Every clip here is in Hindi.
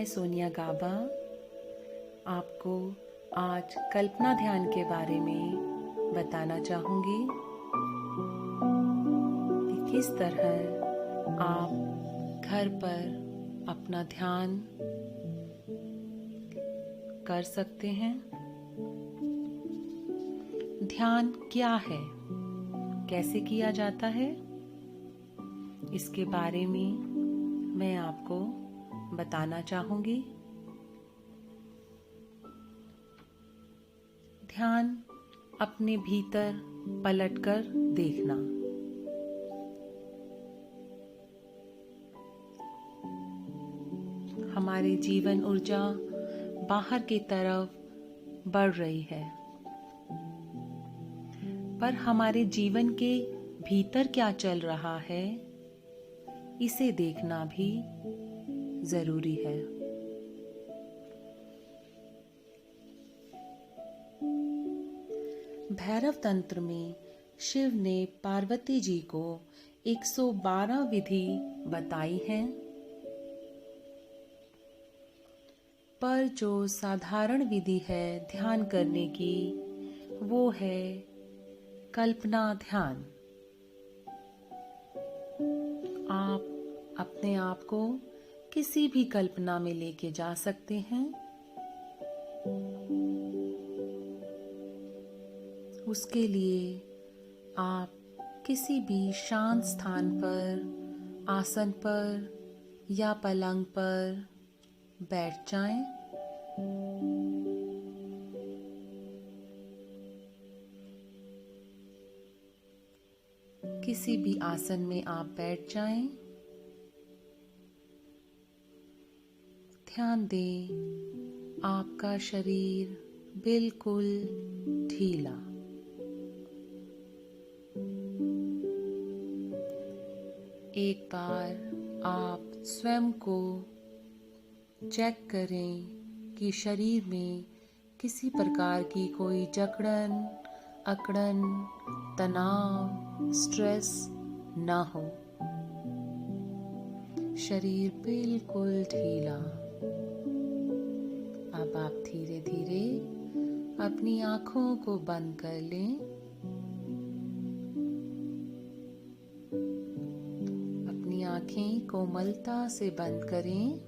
मैं सोनिया गाबा आपको आज कल्पना ध्यान के बारे में बताना चाहूँगी कि किस तरह आप घर पर अपना ध्यान कर सकते हैं। ध्यान क्या है, कैसे किया जाता है, इसके बारे में मैं आपको बताना चाहूँगी। ध्यान अपने भीतर पलटकर देखना। हमारे जीवन ऊर्जा बाहर की तरफ बढ़ रही है, पर हमारे जीवन के भीतर क्या चल रहा है, इसे देखना भी जरूरी है। भैरव तंत्र में शिव ने पार्वती जी को 112 विधि बताई हैं, पर जो साधारण विधि है ध्यान करने की, वो है कल्पना ध्यान। आप अपने आप को किसी भी कल्पना में लेके जा सकते हैं। उसके लिए आप किसी भी शांत स्थान पर, आसन पर या पलंग पर बैठ जाएं। किसी भी आसन में आप बैठ जाएं। ध्यान दें, आपका शरीर बिल्कुल ढीला। एक बार आप स्वयं को चेक करें कि शरीर में किसी प्रकार की कोई जकड़न, अकड़न, तनाव, स्ट्रेस ना हो। शरीर बिल्कुल ढीला। अब आप धीरे धीरे अपनी आंखों को बंद कर लें। अपनी आंखें कोमलता से बंद करें।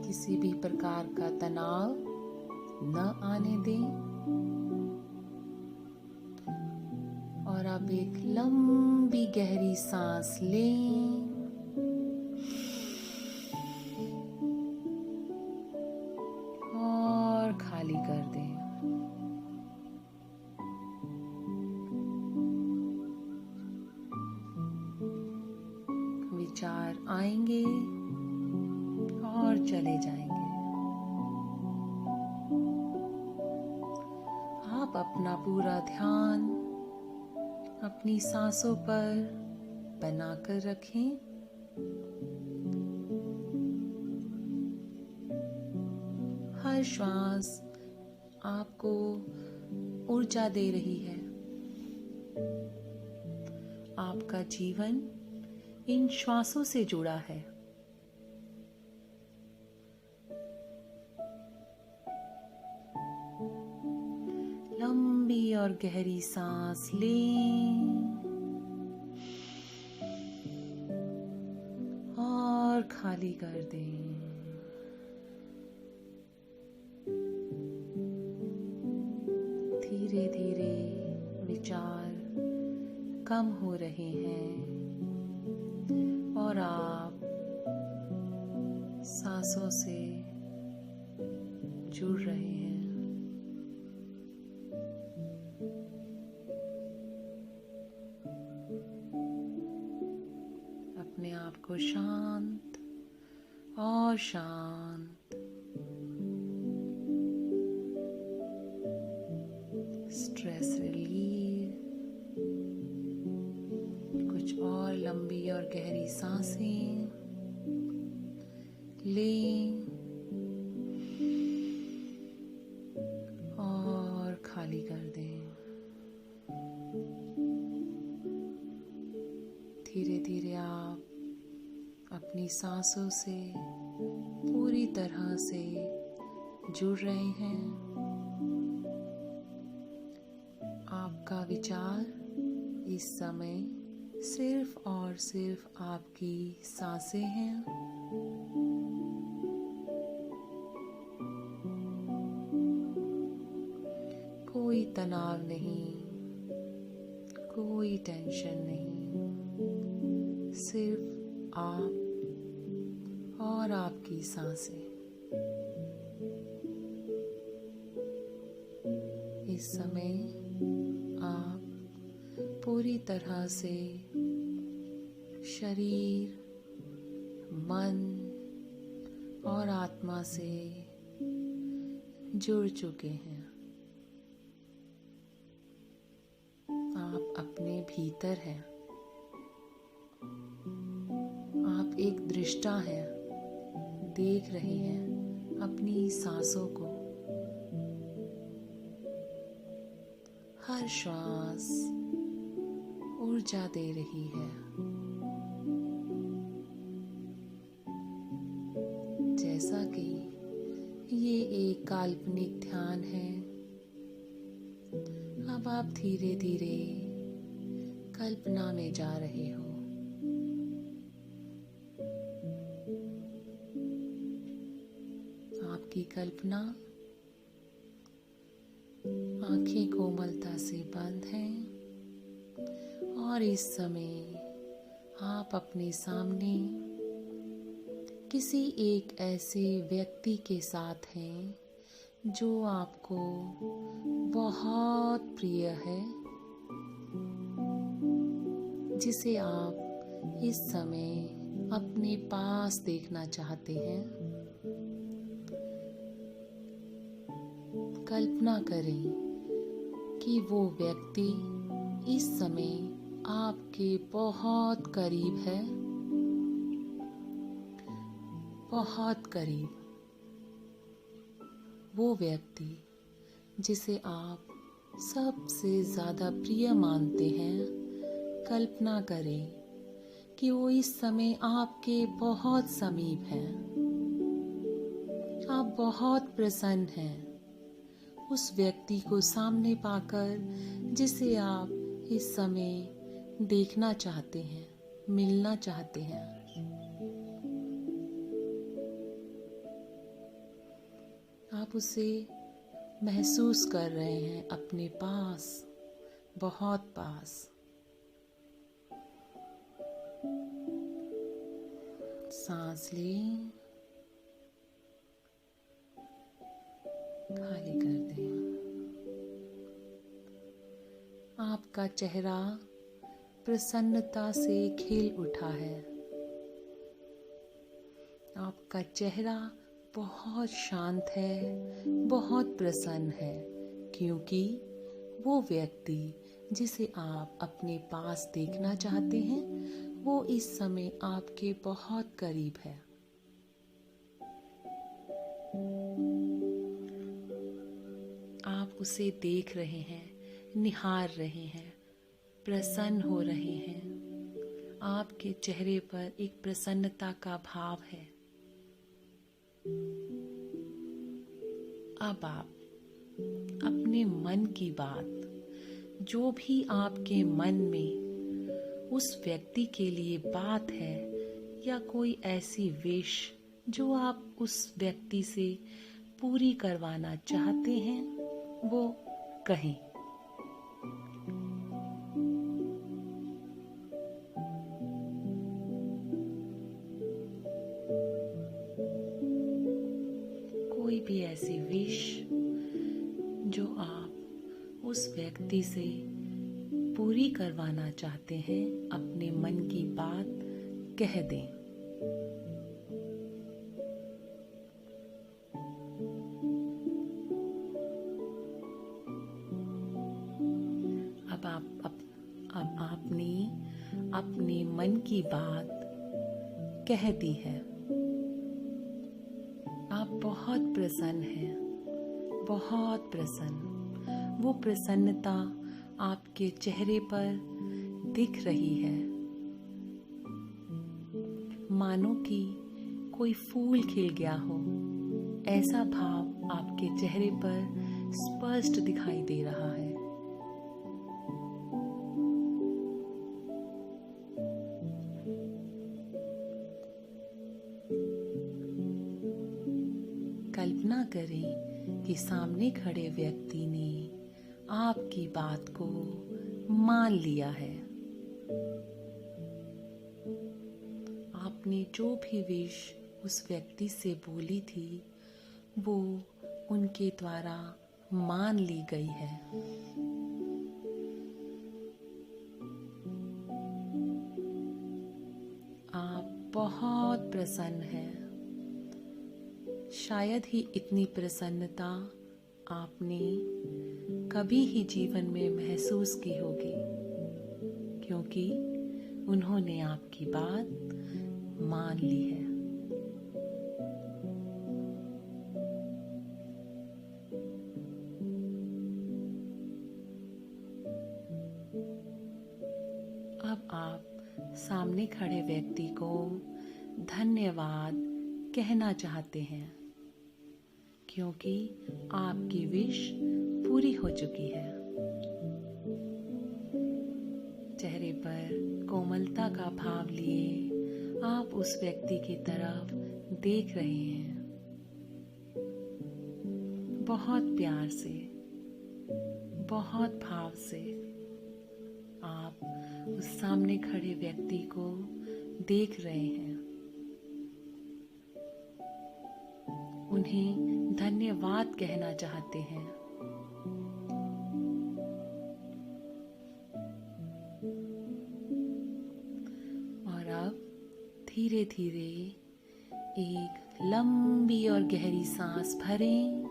किसी भी प्रकार का तनाव न आने दें। और अब एक लंबी गहरी सांस लें और खाली कर दें। विचार आएंगे और चले जाएंगे। आप अपना पूरा ध्यान अपनी सांसों पर बनाकर रखें। हर श्वास आपको ऊर्जा दे रही है। आपका जीवन इन श्वासों से जुड़ा है। लंबी और गहरी सांस लें और खाली कर दें। धीरे धीरे विचार कम हो रहे हैं और आप सांसों से जुड़ रहे हैं। अपने आप को शांत और शांत, स्ट्रेस रिलीव, कुछ और लंबी और गहरी सांसें लें और खाली कर दें। धीरे धीरे आप अपनी सांसों से पूरी तरह से जुड़ रहे हैं। आपका विचार इस समय सिर्फ और सिर्फ आपकी सांसें हैं। कोई तनाव नहीं, कोई टेंशन नहीं, सिर्फ आप और आपकी सांसें। इस समय आप पूरी तरह से शरीर, मन और आत्मा से जुड़ चुके हैं। आप अपने भीतर हैं। आप एक दृष्टा हैं, देख रहे हैं अपनी सांसों को। हर श्वास ऊर्जा दे रही है। जैसा कि ये एक काल्पनिक ध्यान है, अब आप धीरे धीरे कल्पना में जा रहे हो। आपकी कल्पना, आंखें कोमलता से बंद हैं और इस समय आप अपने सामने किसी एक ऐसे व्यक्ति के साथ हैं जो आपको बहुत प्रिय है, जिसे आप इस समय अपने पास देखना चाहते हैं। कल्पना करें कि वो व्यक्ति इस समय आपके बहुत करीब है, बहुत करीब। वो व्यक्ति जिसे आप सबसे ज़्यादा प्रिय मानते हैं, कल्पना करें कि वो इस समय आपके बहुत समीप हैं। आप बहुत प्रसन्न हैं उस व्यक्ति को सामने पाकर जिसे आप इस समय देखना चाहते हैं, मिलना चाहते हैं। आप उसे महसूस कर रहे हैं अपने पास, बहुत पास। सांस लें, खाली कर दें। आपका चेहरा प्रसन्नता से खिल उठा है। आपका चेहरा बहुत शांत है, बहुत प्रसन्न है, क्योंकि वो व्यक्ति जिसे आप अपने पास देखना चाहते हैं, वो इस समय आपके बहुत करीब है। आप उसे देख रहे हैं, निहार रहे हैं, प्रसन्न हो रहे हैं। आपके चेहरे पर एक प्रसन्नता का भाव है। अब आप अपने मन की बात, जो भी आपके मन में उस व्यक्ति के लिए बात है या कोई ऐसी विश जो आप उस व्यक्ति से पूरी करवाना चाहते हैं, वो कहें। कोई भी ऐसी विश जो आप उस व्यक्ति से पूरी करवाना चाहते हैं, अपने मन की बात कह दें। अब आपने अपने मन की बात कह दी है। आप बहुत प्रसन्न हैं, बहुत प्रसन्न। वो प्रसन्नता आपके चेहरे पर दिख रही है। मानो कि कोई फूल खिल गया हो, ऐसा भाव आपके चेहरे पर स्पष्ट दिखाई दे रहा है। कल्पना करें कि सामने खड़े व्यक्ति ने आपकी बात को मान लिया है। आपने जो भी विश उस व्यक्ति से बोली थी वो उनके द्वारा मान ली गई है। आप बहुत प्रसन्न हैं। शायद ही इतनी प्रसन्नता आपने कभी ही जीवन में महसूस की होगी, क्योंकि उन्होंने आपकी बात मान ली है। अब आप सामने खड़े व्यक्ति को धन्यवाद कहना चाहते हैं, क्योंकि आपकी विश पूरी हो चुकी है। चेहरे पर कोमलता का भाव लिए आप उस व्यक्ति की तरफ देख रहे हैं। बहुत प्यार से, बहुत भाव से आप उस सामने खड़े व्यक्ति को देख रहे हैं। उन्हें धन्यवाद कहना चाहते हैं। और अब धीरे धीरे एक लंबी और गहरी सांस भरें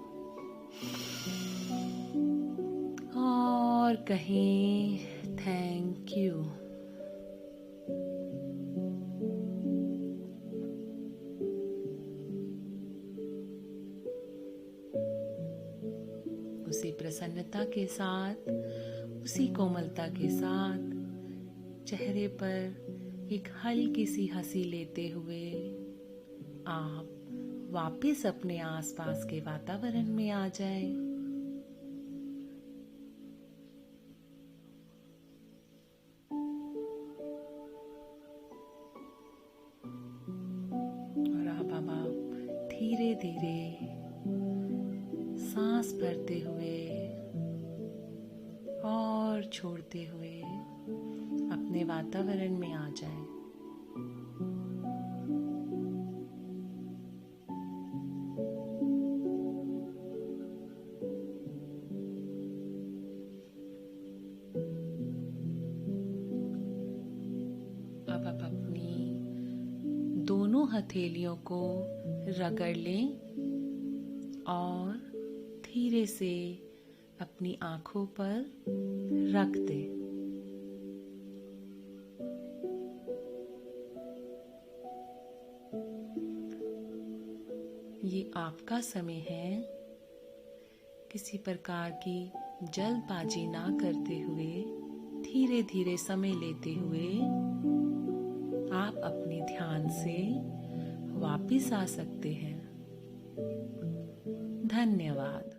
और कहें थैंक यू। उसी प्रसन्नता के साथ, उसी कोमलता के साथ चेहरे पर एक हल्की सी हंसी लेते हुए आप वापस अपने आसपास के वातावरण में आ जाएं। और अब आप धीरे धीरे सांस भरते हुए और छोड़ते हुए अपने वातावरण में आ जाएं। अब आप अपनी दोनों हथेलियों को रगड़ लें और धीरे से अपनी आंखों पर रख दें। ये आपका समय है। किसी प्रकार की जल्दबाजी ना करते हुए, धीरे धीरे समय लेते हुए आप अपने ध्यान से वापिस आ सकते हैं। धन्यवाद।